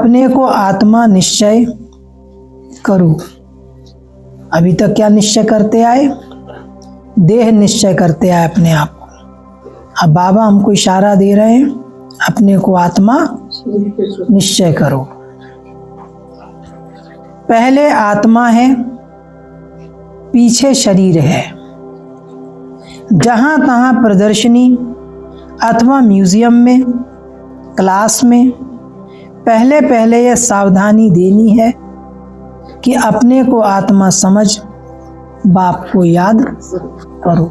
अपने को आत्मा निश्चय करो। अभी तक क्या निश्चय करते आए? देह निश्चय करते आए अपने आप को। अब बाबा हमको इशारा दे रहे हैं, अपने को आत्मा निश्चय करो। पहले आत्मा है, पीछे शरीर है। जहाँ तहाँ प्रदर्शनी अथवा म्यूजियम में, क्लास में पहले पहले यह सावधानी देनी है कि अपने को आत्मा समझ बाप को याद करो।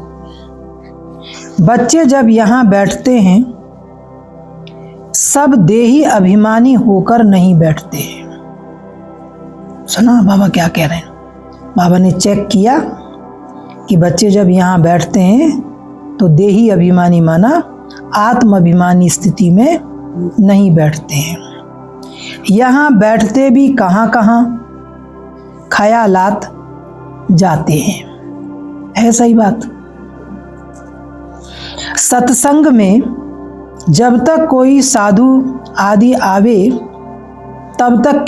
बच्चे जब यहाँ बैठते हैं सब देही अभिमानी होकर नहीं बैठते हैं। सुना बाबा क्या कह रहे हैं? बाबा ने चेक किया कि बच्चे जब यहाँ बैठते हैं तो देही अभिमानी माना आत्म अभिमानी स्थिति में नहीं बैठते हैं। यहाँ बैठते भी कहाँ कहाँ ख्यालात जाते हैं। है सही बात। सत्संग में जब तक कोई साधु आदि आवे तब तक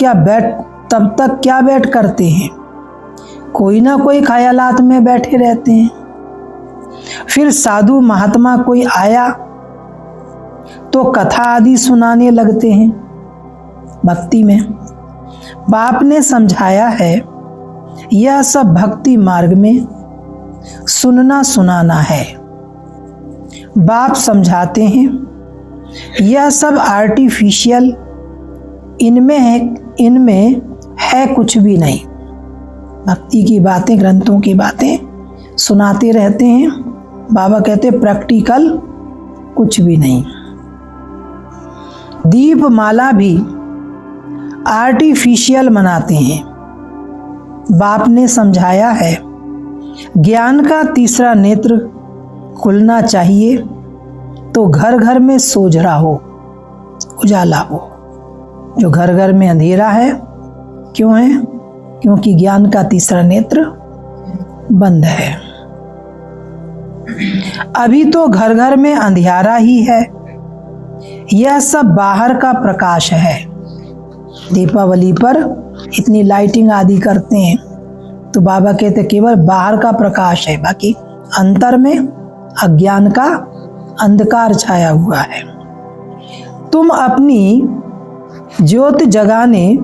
क्या बैठ करते हैं? कोई ना कोई ख्यालात में बैठे रहते हैं। फिर साधु महात्मा कोई आया तो कथा आदि सुनाने लगते हैं। भक्ति में बाप ने समझाया है यह सब भक्ति मार्ग में सुनना सुनाना है। बाप समझाते हैं यह सब आर्टिफिशियल, इनमें है कुछ भी नहीं। भक्ति की बातें, ग्रंथों की बातें सुनाते रहते हैं। बाबा कहते प्रैक्टिकल कुछ भी नहीं। दीप माला भी आर्टिफिशियल मनाते हैं। बाप ने समझाया है ज्ञान का तीसरा नेत्र खुलना चाहिए तो घर घर में सोझरा हो, उजाला हो। जो घर घर में अंधेरा है क्यों है? क्योंकि ज्ञान का तीसरा नेत्र बंद है। अभी तो घर घर में अंधियारा ही है। यह सब बाहर का प्रकाश है। दीपावली पर इतनी लाइटिंग आदि करते हैं तो बाबा कहते केवल बाहर का प्रकाश है, बाकी अंतर में अज्ञान का अंधकार छाया हुआ है। तुम अपनी ज्योत जगाने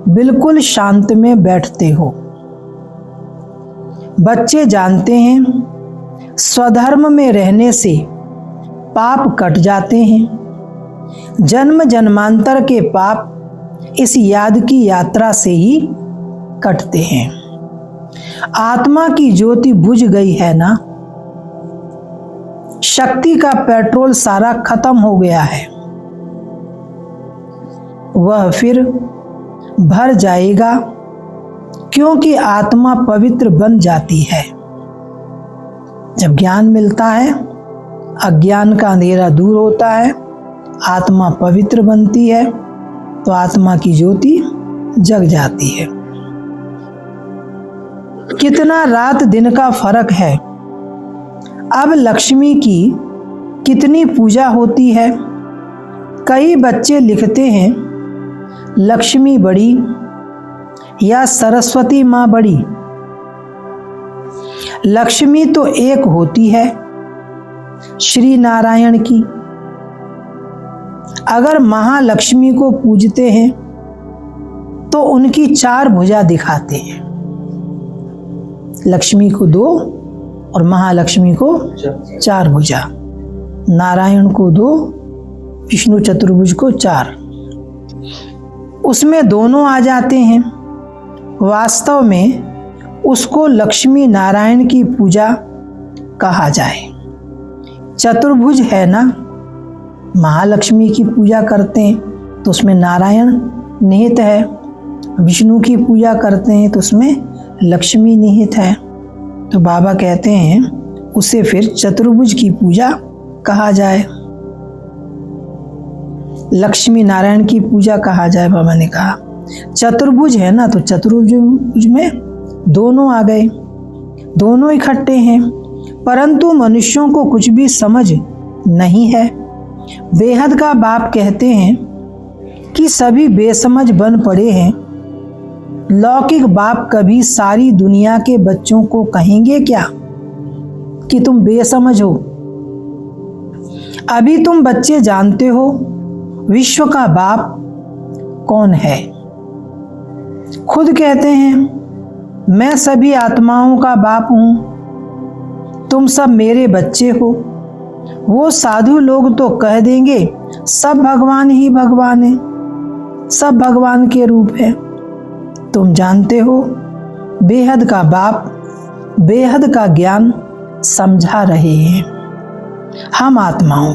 बिल्कुल शांत में बैठते हो। बच्चे जानते हैं स्वधर्म में रहने से पाप कट जाते हैं। जन्म जन्मांतर के पाप इस याद की यात्रा से ही कटते हैं। आत्मा की ज्योति बुझ गई है ना, शक्ति का पेट्रोल सारा खत्म हो गया है। वह फिर भर जाएगा क्योंकि आत्मा पवित्र बन जाती है। जब ज्ञान मिलता है, अज्ञान का अंधेरा दूर होता है, आत्मा पवित्र बनती है तो आत्मा की ज्योति जग जाती है। कितना रात दिन का फर्क है। अब लक्ष्मी की कितनी पूजा होती है। कई बच्चे लिखते हैं लक्ष्मी बड़ी या सरस्वती माँ बड़ी। लक्ष्मी तो एक होती है, श्री नारायण की। अगर महालक्ष्मी को पूजते हैं तो उनकी 4 भुजा दिखाते हैं। लक्ष्मी को 2 और महालक्ष्मी को 4 भुजा। नारायण को 2, विष्णु चतुर्भुज को 4। उसमें दोनों आ जाते हैं। वास्तव में उसको लक्ष्मी नारायण की पूजा कहा जाए। चतुर्भुज है ना, महालक्ष्मी की पूजा करते हैं तो उसमें नारायण निहित है। विष्णु की पूजा करते हैं तो उसमें लक्ष्मी निहित है। तो बाबा कहते हैं उसे फिर चतुर्भुज की पूजा कहा जाए, लक्ष्मी नारायण की पूजा कहा जाए। बाबा ने कहा चतुर्भुज है ना, तो चतुर्भुज में दोनों आ गए, दोनों इकट्ठे हैं। परंतु मनुष्यों को कुछ भी समझ नहीं है। बेहद का बाप कहते हैं कि सभी बेसमझ बन पड़े हैं। लौकिक बाप कभी सारी दुनिया के बच्चों को कहेंगे क्या कि तुम बेसमझ हो? अभी तुम बच्चे जानते हो विश्व का बाप कौन है। खुद कहते हैं मैं सभी आत्माओं का बाप हूं, तुम सब मेरे बच्चे हो। वो साधु लोग तो कह देंगे सब भगवान ही भगवान है, सब भगवान के रूप है। तुम जानते हो बेहद का बाप बेहद का ज्ञान समझा रहे हैं। हम आत्माओं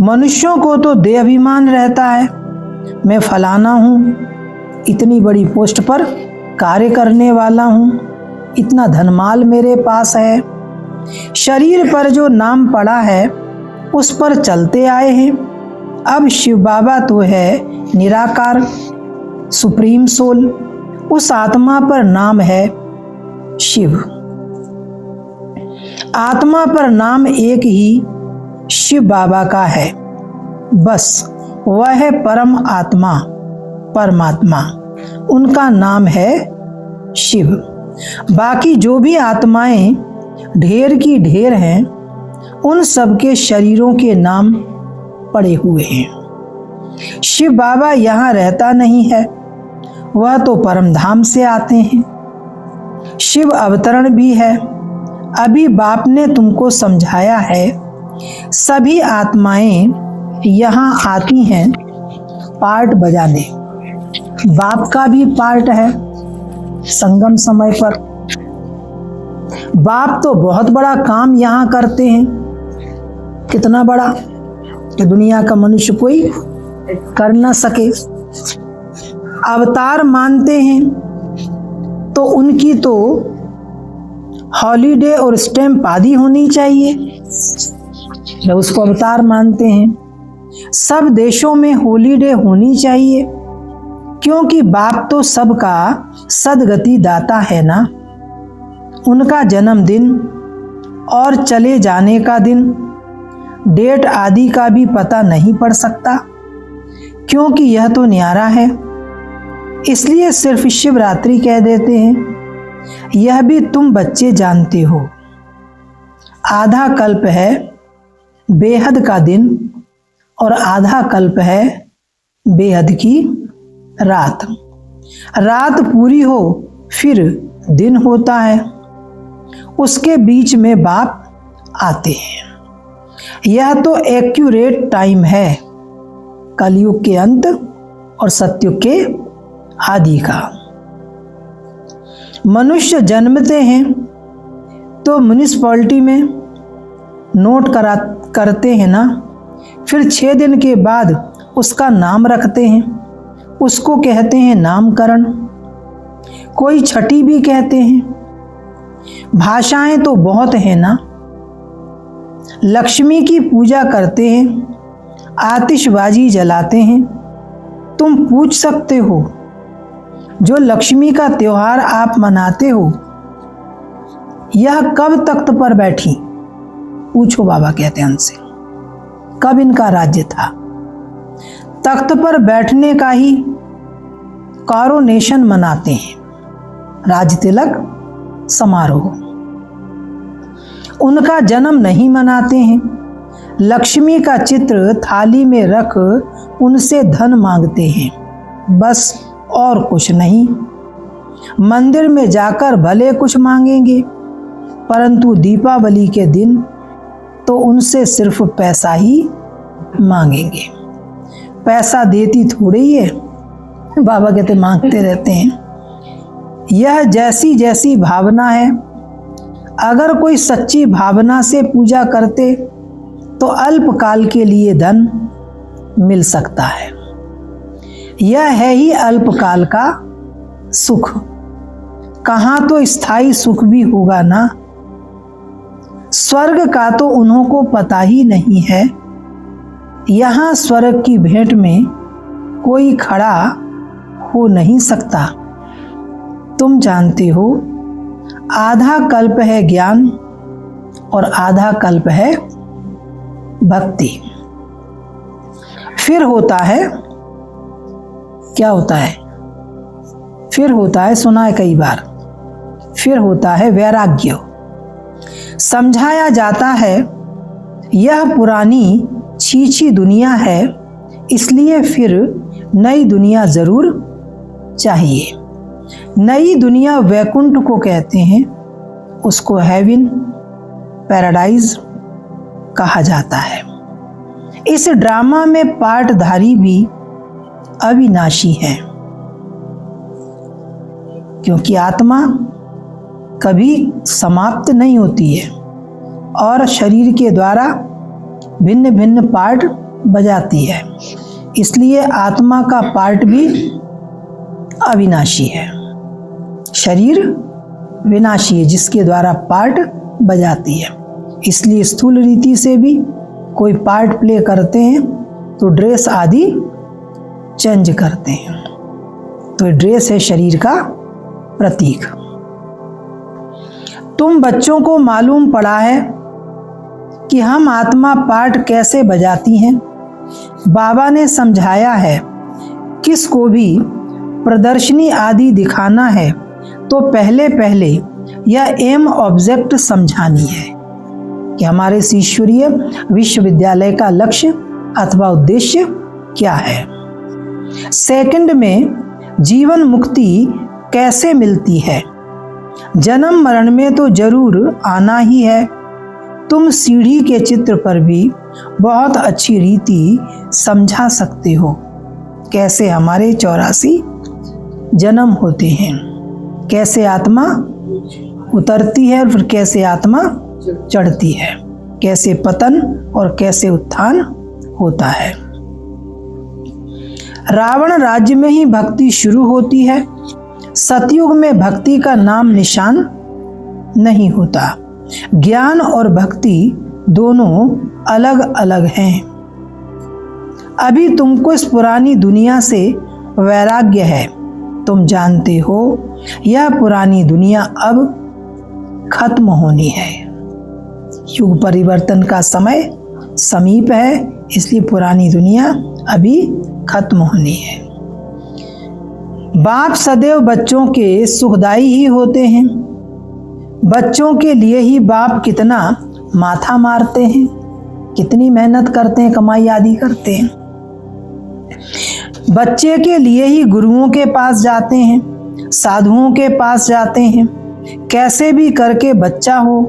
मनुष्यों को तो देहाभिमान रहता है, मैं फलाना हूँ, इतनी बड़ी पोस्ट पर कार्य करने वाला हूँ, इतना धनमाल मेरे पास है। शरीर पर जो नाम पड़ा है उस पर चलते आए हैं। अब शिव बाबा तो है निराकार सुप्रीम सोल, उस आत्मा पर नाम है शिव। आत्मा पर नाम एक ही शिव बाबा का है, बस वह है परम आत्मा परमात्मा, उनका नाम है शिव। बाकी जो भी आत्माएं ढेर की ढेर हैं, उन सबके शरीरों के नाम पड़े हुए हैं। शिव बाबा यहाँ रहता नहीं है, वह तो परम धाम से आते हैं। शिव अवतरण भी है। अभी बाप ने तुमको समझाया है सभी आत्माएं यहाँ आती हैं पार्ट बजाने। बाप का भी पार्ट है संगम समय पर। बाप तो बहुत बड़ा काम यहाँ करते हैं, कितना बड़ा कि दुनिया का मनुष्य कोई कर न सके। अवतार मानते हैं तो उनकी तो हॉलीडे और स्टैम्प आदि होनी चाहिए, जब उसको अवतार मानते हैं। सब देशों में हॉलीडे होनी चाहिए, क्योंकि बाप तो सबका सदगति दाता है ना। उनका जन्मदिन और चले जाने का दिन, डेट आदि का भी पता नहीं पड़ सकता, क्योंकि यह तो न्यारा है। इसलिए सिर्फ शिवरात्रि कह देते हैं। यह भी तुम बच्चे जानते हो। आधा कल्प है बेहद का दिन और आधा कल्प है बेहद की रात। रात पूरी हो फिर दिन होता है, उसके बीच में बाप आते हैं। यह तो एक्यूरेट टाइम है कलयुग के अंत और सतयुग के आदि का। मनुष्य जन्मते हैं तो म्युनिसिपैलिटी में नोट करते हैं ना, फिर 6 दिन के बाद उसका नाम रखते हैं, उसको कहते हैं नामकरण। कोई छठी भी कहते हैं। भाषाएं तो बहुत हैं ना। लक्ष्मी की पूजा करते हैं, आतिशबाजी जलाते हैं। तुम पूछ सकते हो जो लक्ष्मी का त्योहार आप मनाते हो यह कब तख्त पर बैठी? पूछो बाबा कहते हैं उनसे, कब इनका राज्य था? तख्त पर बैठने का ही कॉरोनेशन मनाते हैं, राज तिलक समारोह। उनका जन्म नहीं मनाते हैं। लक्ष्मी का चित्र थाली में रख उनसे धन मांगते हैं, बस और कुछ नहीं। मंदिर में जाकर भले कुछ मांगेंगे, परंतु दीपावली के दिन तो उनसे सिर्फ पैसा ही मांगेंगे। पैसा देती थोड़ी है, बाबा कहते मांगते रहते हैं। यह जैसी जैसी भावना है। अगर कोई सच्ची भावना से पूजा करते तो अल्पकाल के लिए धन मिल सकता है। यह है ही अल्पकाल का सुख, कहाँ तो स्थायी सुख भी होगा ना। स्वर्ग का तो उन्हों को पता ही नहीं है। यहाँ स्वर्ग की भेंट में कोई खड़ा हो नहीं सकता। तुम जानते हो आधा कल्प है ज्ञान और आधा कल्प है भक्ति। फिर होता है क्या होता है? फिर होता है, सुना है कई बार, फिर होता है वैराग्य। समझाया जाता है यह पुरानी छीछी दुनिया है, इसलिए फिर नई दुनिया जरूर चाहिए। नई दुनिया वैकुंठ को कहते हैं, उसको हेवन, पैराडाइज कहा जाता है। इस ड्रामा में पार्टधारी भी अविनाशी है, क्योंकि आत्मा कभी समाप्त नहीं होती है और शरीर के द्वारा भिन्न भिन्न पार्ट बजाती है, इसलिए आत्मा का पार्ट भी अविनाशी है। शरीर विनाशी है जिसके द्वारा पार्ट बजाती है, इसलिए स्थूल रीति से भी कोई पार्ट प्ले करते हैं तो ड्रेस आदि चेंज करते हैं, तो ड्रेस है शरीर का प्रतीक। तुम बच्चों को मालूम पड़ा है कि हम आत्मा पार्ट कैसे बजाती हैं। बाबा ने समझाया है, किसको भी प्रदर्शनी आदि दिखाना है तो पहले पहले यह एम ऑब्जेक्ट समझानी है कि हमारे ईश्वरीय विश्वविद्यालय का लक्ष्य अथवा उद्देश्य क्या है। सेकंड में जीवन मुक्ति कैसे मिलती है। जन्म मरण में तो जरूर आना ही है। तुम सीढ़ी के चित्र पर भी बहुत अच्छी रीति समझा सकते हो, कैसे हमारे 84 जन्म होते हैं, कैसे आत्मा उतरती है और फिर कैसे आत्मा चढ़ती है, कैसे पतन और कैसे उत्थान होता है। रावण राज्य में ही भक्ति शुरू होती है। सतयुग में भक्ति का नाम निशान नहीं होता। ज्ञान और भक्ति दोनों अलग अलग हैं। अभी तुमको इस पुरानी दुनिया से वैराग्य है। तुम जानते हो यह पुरानी दुनिया अब खत्म होनी है। युग परिवर्तन का समय समीप है, इसलिए पुरानी दुनिया अभी खत्म होनी है। बाप सदैव बच्चों के सुखदाई ही होते हैं। बच्चों के लिए ही बाप कितना माथा मारते हैं, कितनी मेहनत करते हैं, कमाई आदि करते हैं। बच्चे के लिए ही गुरुओं के पास जाते हैं, साधुओं के पास जाते हैं, कैसे भी करके बच्चा हो,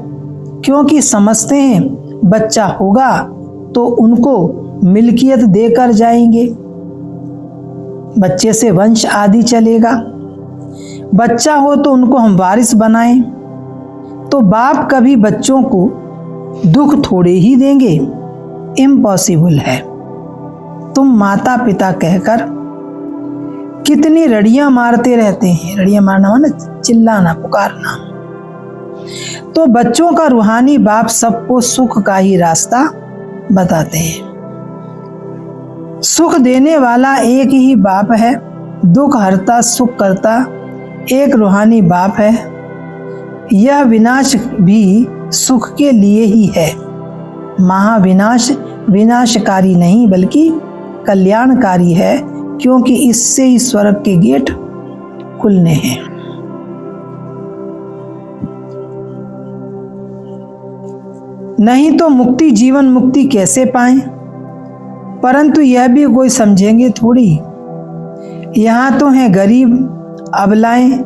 क्योंकि समझते हैं बच्चा होगा तो उनको मिल्कियत देकर जाएंगे, बच्चे से वंश आदि चलेगा। बच्चा हो तो उनको हम वारिस बनाएं, तो बाप कभी बच्चों को दुख थोड़े ही देंगे, इम्पॉसिबल है। तुम माता पिता कहकर कितनी रड़ियां मारते रहते हैं। रड़ियां मारना माना चिल्लाना, पुकारना। तो बच्चों का रूहानी बाप सबको सुख का ही रास्ता बताते हैं। सुख देने वाला एक ही बाप है, दुख हरता सुख करता एक रूहानी बाप है। यह विनाश भी सुख के लिए ही है। महाविनाश विनाशकारी नहीं बल्कि कल्याणकारी है, क्योंकि इससे ही स्वर्ग के गेट खुलने हैं। नहीं तो मुक्ति, जीवन मुक्ति कैसे पाएं? परंतु यह भी कोई समझेंगे थोड़ी। यहाँ तो हैं गरीब अबलाएं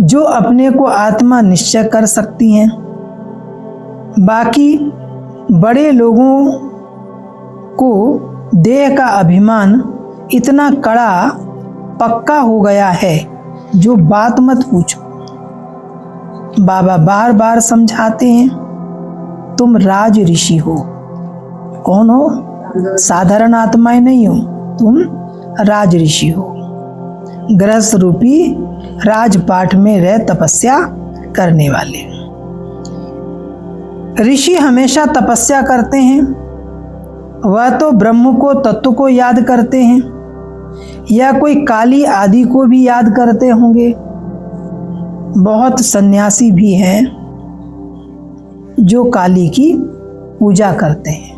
जो अपने को आत्मा निश्चय कर सकती हैं। बाकी बड़े लोगों को देह का अभिमान इतना कड़ा पक्का हो गया है, जो बात मत पूछो। बाबा बार बार समझाते हैं, तुम राज ऋषि हो। कौन हो? साधारण आत्माएं नहीं हो, तुम राज ऋषि हो। गृहस्थ रूपी राजपाठ में रह तपस्या करने वाले। ऋषि हमेशा तपस्या करते हैं। वह तो ब्रह्म को, तत्व को याद करते हैं, या कोई काली आदि को भी याद करते होंगे। बहुत सन्यासी भी हैं जो काली की पूजा करते हैं।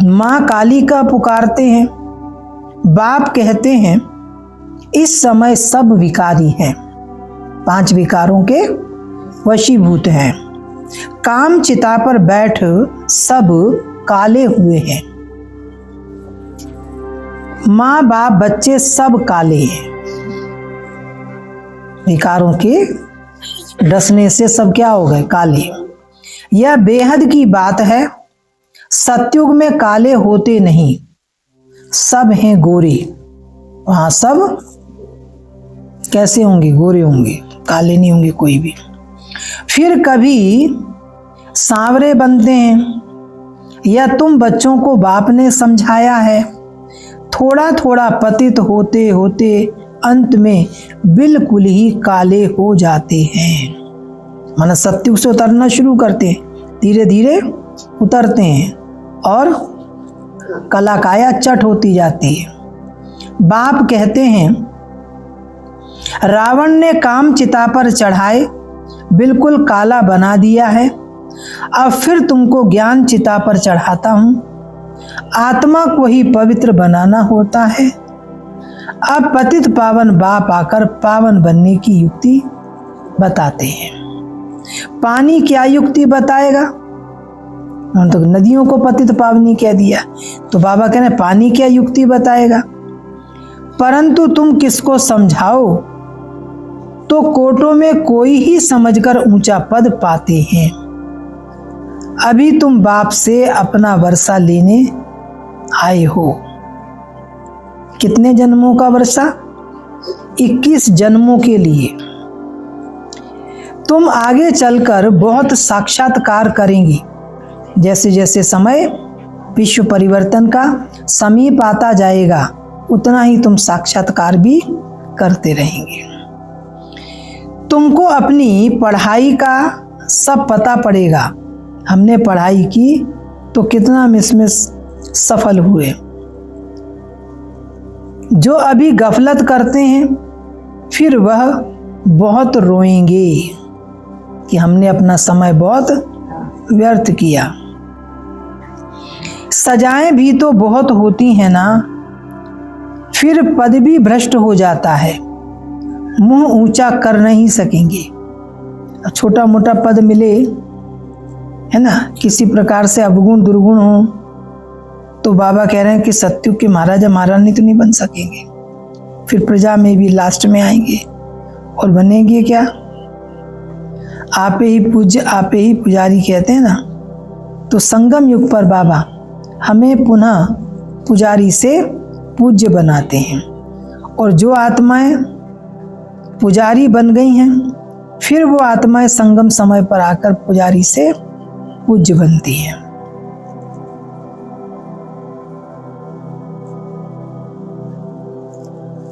माँ काली का पुकारते हैं। बाप कहते हैं इस समय सब विकारी हैं, 5 विकारों के वशीभूत हैं। काम चिता पर बैठ सब काले हुए हैं। माँ बाप बच्चे सब काले हैं। विकारों के डसने से सब क्या हो गए? काले। यह बेहद की बात है। सतयुग में काले होते नहीं, सब हैं गोरे। वहां सब कैसे होंगे? गोरे होंगे, काले नहीं होंगे कोई भी। फिर कभी सांवरे बनते हैं। यह तुम बच्चों को बाप ने समझाया है। थोड़ा थोड़ा पतित होते होते अंत में बिल्कुल ही काले हो जाते हैं। माना सतयुग से उतरना शुरू करते हैं, धीरे धीरे उतरते हैं और कलाकाया चट होती जाती है। बाप कहते हैं रावण ने काम चिता पर चढ़ाए बिल्कुल काला बना दिया है। अब फिर तुमको ज्ञान चिता पर चढ़ाता हूं। आत्मा को ही पवित्र बनाना होता है। अब पतित पावन बाप आकर पावन बनने की युक्ति बताते हैं। पानी क्या युक्ति बताएगा? तो नदियों को पतित पावनी कह दिया, तो बाबा कह रहे पानी क्या युक्ति बताएगा? परंतु तुम किसको समझाओ तो कोटों में कोई ही समझकर ऊंचा पद पाते हैं। अभी तुम बाप से अपना वर्षा लेने आए हो। कितने जन्मों का वर्षा? 21 जन्मों के लिए। तुम आगे चलकर बहुत साक्षात्कार करेंगी। जैसे जैसे समय विश्व परिवर्तन का समीप आता जाएगा उतना ही तुम साक्षात्कार भी करते रहेंगे। तुमको अपनी पढ़ाई का सब पता पड़ेगा। हमने पढ़ाई की तो कितना हम इसमें सफल हुए। जो अभी गफलत करते हैं फिर वह बहुत रोएंगे कि हमने अपना समय बहुत व्यर्थ किया। सजाएं भी तो बहुत होती हैं ना, फिर पद भी भ्रष्ट हो जाता है। मुंह ऊंचा कर नहीं सकेंगे। छोटा मोटा पद मिले है ना, किसी प्रकार से अवगुण दुर्गुण हो तो बाबा कह रहे हैं कि सतयुग के महाराजा महारानी तो नहीं बन सकेंगे। फिर प्रजा में भी लास्ट में आएंगे और बनेंगे क्या? आपे ही पूज्य आपे ही पुजारी कहते हैं ना। तो संगम युग पर बाबा हमें पुनः पुजारी से पूज्य बनाते हैं। और जो आत्माएं पुजारी बन गई हैं फिर वो आत्माएं संगम समय पर आकर पुजारी से पूज्य बनती हैं।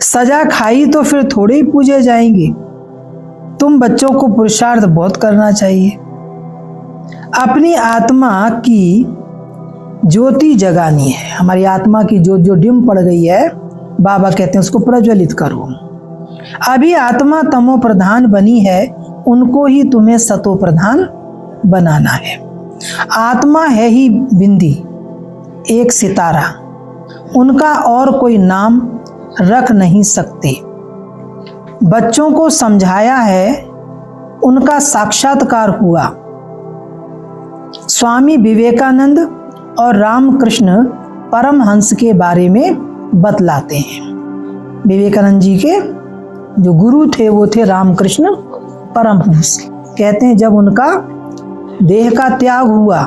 सजा खाई तो फिर थोड़े ही पूजे जाएंगे। तुम बच्चों को पुरुषार्थ बहुत करना चाहिए। अपनी आत्मा की ज्योति जगानी है। हमारी आत्मा की जो डिम पड़ गई है बाबा कहते हैं उसको प्रज्वलित करो। अभी आत्मा तमो प्रधान बनी है, उनको ही तुम्हें सतो प्रधान बनाना है। आत्मा है ही बिंदी, एक सितारा, उनका और कोई नाम रख नहीं सकते। बच्चों को समझाया है, उनका साक्षात्कार हुआ। स्वामी विवेकानंद और रामकृष्ण परमहंस के बारे में बतलाते हैं। विवेकानंद जी के जो गुरु थे वो थे रामकृष्ण परमहंस। कहते हैं जब उनका देह का त्याग हुआ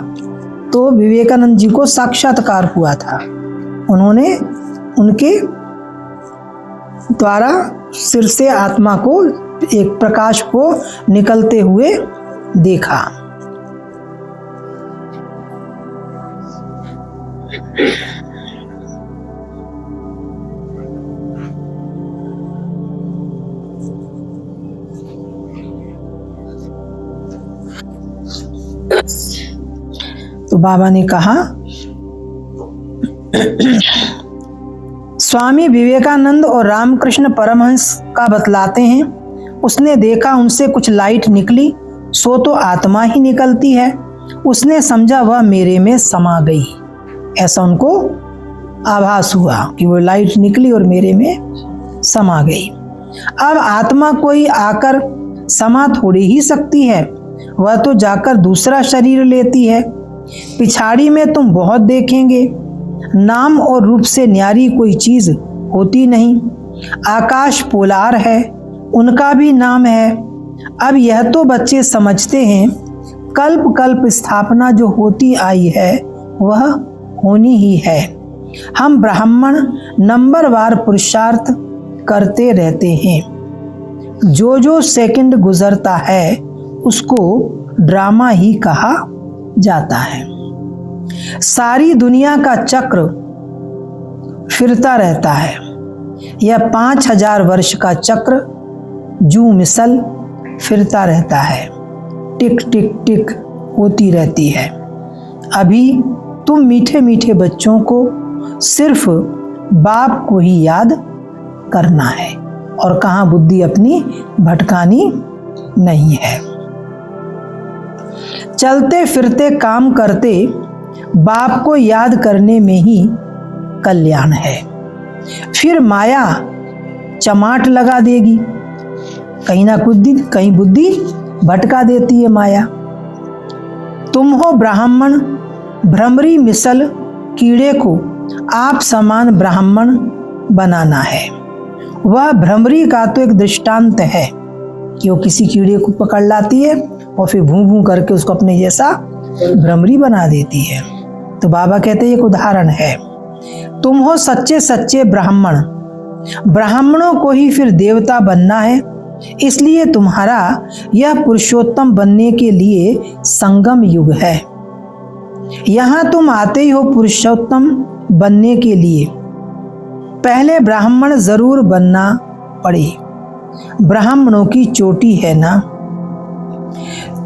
तो विवेकानंद जी को साक्षात्कार हुआ था। उन्होंने उनके द्वारा सिर से आत्मा को, एक प्रकाश को निकलते हुए देखा। तो बाबा ने कहा, स्वामी विवेकानंद और रामकृष्ण परमहंस का बतलाते हैं, उसने देखा उनसे कुछ लाइट निकली, सो तो आत्मा ही निकलती है। उसने समझा वह मेरे में समा गई। ऐसा उनको आभास हुआ कि वो लाइट निकली और मेरे में समा गई। अब आत्मा कोई आकर समा थोड़ी ही सकती है, वह तो जाकर दूसरा शरीर लेती है। पिछाड़ी में तुम बहुत देखेंगे, नाम और रूप से न्यारी कोई चीज होती नहीं। आकाश पोलार है, उनका भी नाम है। अब यह तो बच्चे समझते हैं, कल्प कल्प स्थापना जो होती आई है वह होनी ही है। हम ब्राह्मण नंबरवार पुरुषार्थ करते रहते हैं। जो जो सेकंड गुजरता है उसको ड्रामा ही कहा जाता है। सारी दुनिया का चक्र फिरता रहता है। यह 5000 वर्ष का चक्र जू मिसल फिरता रहता है, टिक टिक टिक होती रहती है। अभी तुम मीठे मीठे बच्चों को सिर्फ बाप को ही याद करना है और कहाँ बुद्धि अपनी भटकानी नहीं है। चलते फिरते काम करते बाप को याद करने में ही कल्याण है। फिर माया चमाट लगा देगी, कहीं बुद्धि भटका देती है माया। तुम हो ब्राह्मण, भ्रमरी मिसल कीड़े को आप समान ब्राह्मण बनाना है। वह भ्रमरी का तो एक दृष्टांत है कि वो किसी कीड़े को पकड़ लाती है और फिर भूं भूं करके उसको अपने जैसा भ्रमरी बना देती है। तो बाबा कहते हैं एक उदाहरण है। तुम हो सच्चे सच्चे ब्राह्मण, ब्राह्मणों को ही फिर देवता बनना है। इसलिए तुम्हारा यह पुरुषोत्तम बनने के लिए संगम युग है। यहाँ तुम आते ही हो पुरुषोत्तम बनने के लिए। पहले ब्राह्मण जरूर बनना पड़े, ब्राह्मणों की चोटी है ना।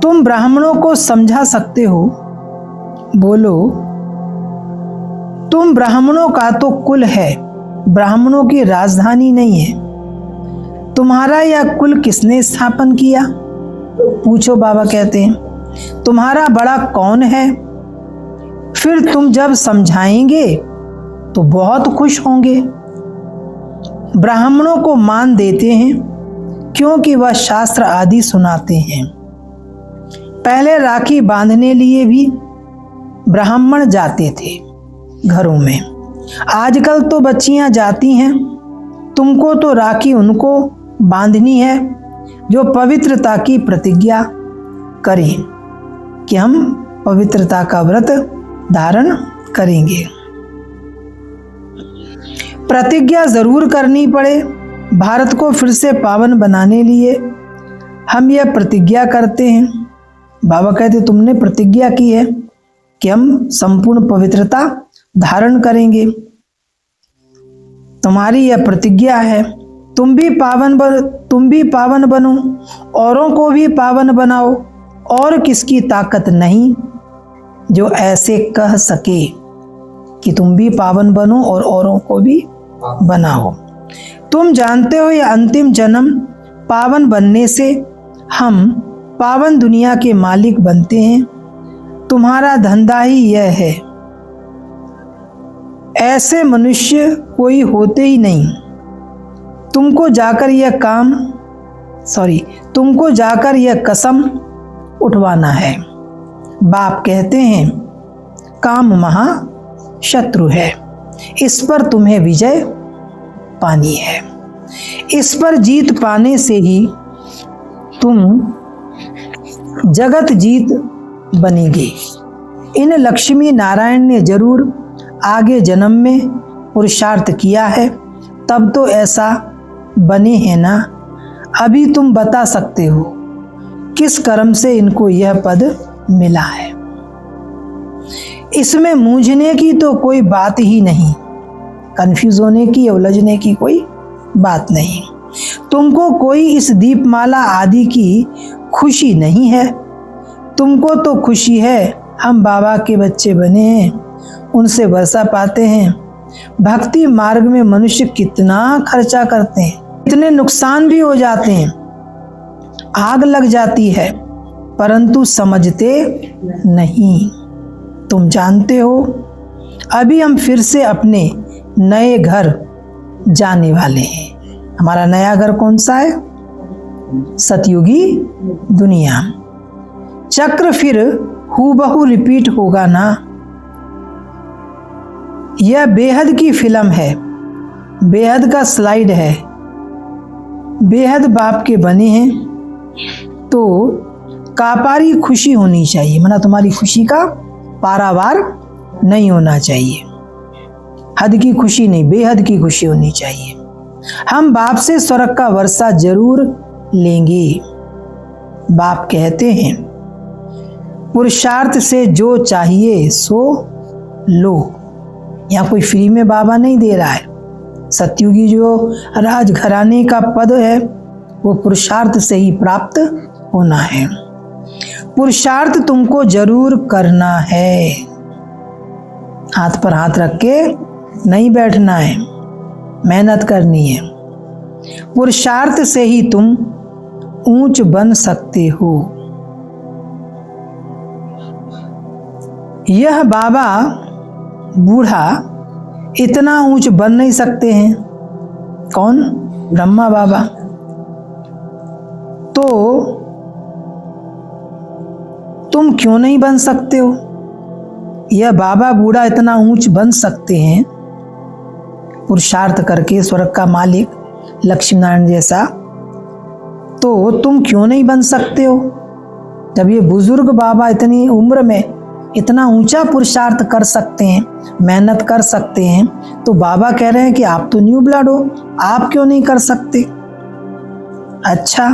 तुम ब्राह्मणों को समझा सकते हो, बोलो। तुम ब्राह्मणों का तो कुल है, ब्राह्मणों की राजधानी नहीं है। तुम्हारा यह कुल किसने स्थापन किया? पूछो। बाबा कहते हैं तुम्हारा बड़ा कौन है? फिर तुम जब समझाएंगे तो बहुत खुश होंगे। ब्राह्मणों को मान देते हैं क्योंकि वह शास्त्र आदि सुनाते हैं। पहले राखी बांधने लिए भी ब्राह्मण जाते थे घरों में। आजकल तो बच्चियां जाती हैं। तुमको तो राखी उनको बांधनी है जो पवित्रता की प्रतिज्ञा करें कि हम पवित्रता का व्रत धारण करेंगे। प्रतिज्ञा जरूर करनी पड़े। भारत को फिर से पावन बनाने लिए हम यह प्रतिज्ञा करते हैं। बाबा कहते तुमने प्रतिज्ञा की है कि हम संपूर्ण पवित्रता धारण करेंगे। तुम्हारी यह प्रतिज्ञा है। तुम भी पावन बनो, औरों को भी पावन बनाओ। और किसकी ताकत नहीं जो ऐसे कह सके कि तुम भी पावन बनो और औरों को भी बनाओ। तुम जानते हो यह अंतिम जन्म पावन बनने से हम पावन दुनिया के मालिक बनते हैं। तुम्हारा धंधा ही यह है। ऐसे मनुष्य कोई होते ही नहीं। तुमको जाकर यह कसम उठवाना है। बाप कहते हैं काम महा शत्रु है, इस पर तुम्हें विजय पानी है। इस पर जीत पाने से ही तुम जगत जीत बनेगी। इन लक्ष्मी नारायण ने जरूर आगे जन्म में पुरुषार्थ किया है, तब तो ऐसा बने हैं ना। अभी तुम बता सकते हो किस कर्म से इनको यह पद मिला है। इसमें मूंझने की तो कोई बात ही नहीं, कंफ्यूज होने की या उलझने की कोई बात नहीं। तुमको कोई इस दीपमाला आदि की खुशी नहीं है। तुमको तो खुशी है हम बाबा के बच्चे बने हैं, उनसे वर्षा पाते हैं। भक्ति मार्ग में मनुष्य कितना खर्चा करते हैं, कितने नुकसान भी हो जाते हैं, आग लग जाती है, परंतु समझते नहीं। तुम जानते हो अभी हम फिर से अपने नए घर जाने वाले हैं। हमारा नया घर कौन सा है? सतयुगी दुनिया। चक्र फिर हूबहू रिपीट होगा ना। यह बेहद की फिल्म है, बेहद का स्लाइड है। बेहद बाप के बने हैं तो कापारी खुशी होनी चाहिए, माना तुम्हारी खुशी का पारावार नहीं होना चाहिए। हद की खुशी नहीं, बेहद की खुशी होनी चाहिए। हम बाप से स्वर्ग का वर्षा जरूर लेंगे। बाप कहते हैं पुरुषार्थ से जो चाहिए सो लो। यहाँ कोई फ्री में बाबा नहीं दे रहा है। सतयुगी जो राजघराने का पद है वो पुरुषार्थ से ही प्राप्त होना है। पुरुषार्थ तुमको जरूर करना है। हाथ पर हाथ रख के नहीं बैठना है, मेहनत करनी है। पुरुषार्थ से ही तुम ऊंच बन सकते हो। यह बाबा बूढ़ा इतना ऊंच बन नहीं सकते हैं। कौन? ब्रह्मा बाबा। तो तुम क्यों नहीं बन सकते हो? यह बाबा बूढ़ा इतना ऊंच बन सकते हैं पुरुषार्थ करके, स्वर्ग का मालिक लक्ष्मी नारायण जैसा। तो तुम क्यों नहीं बन सकते हो? जब ये बुजुर्ग बाबा इतनी उम्र में इतना ऊंचा पुरुषार्थ कर सकते हैं, मेहनत कर सकते हैं, तो बाबा कह रहे हैं कि आप तो न्यू ब्लड हो, आप क्यों नहीं कर सकते? अच्छा,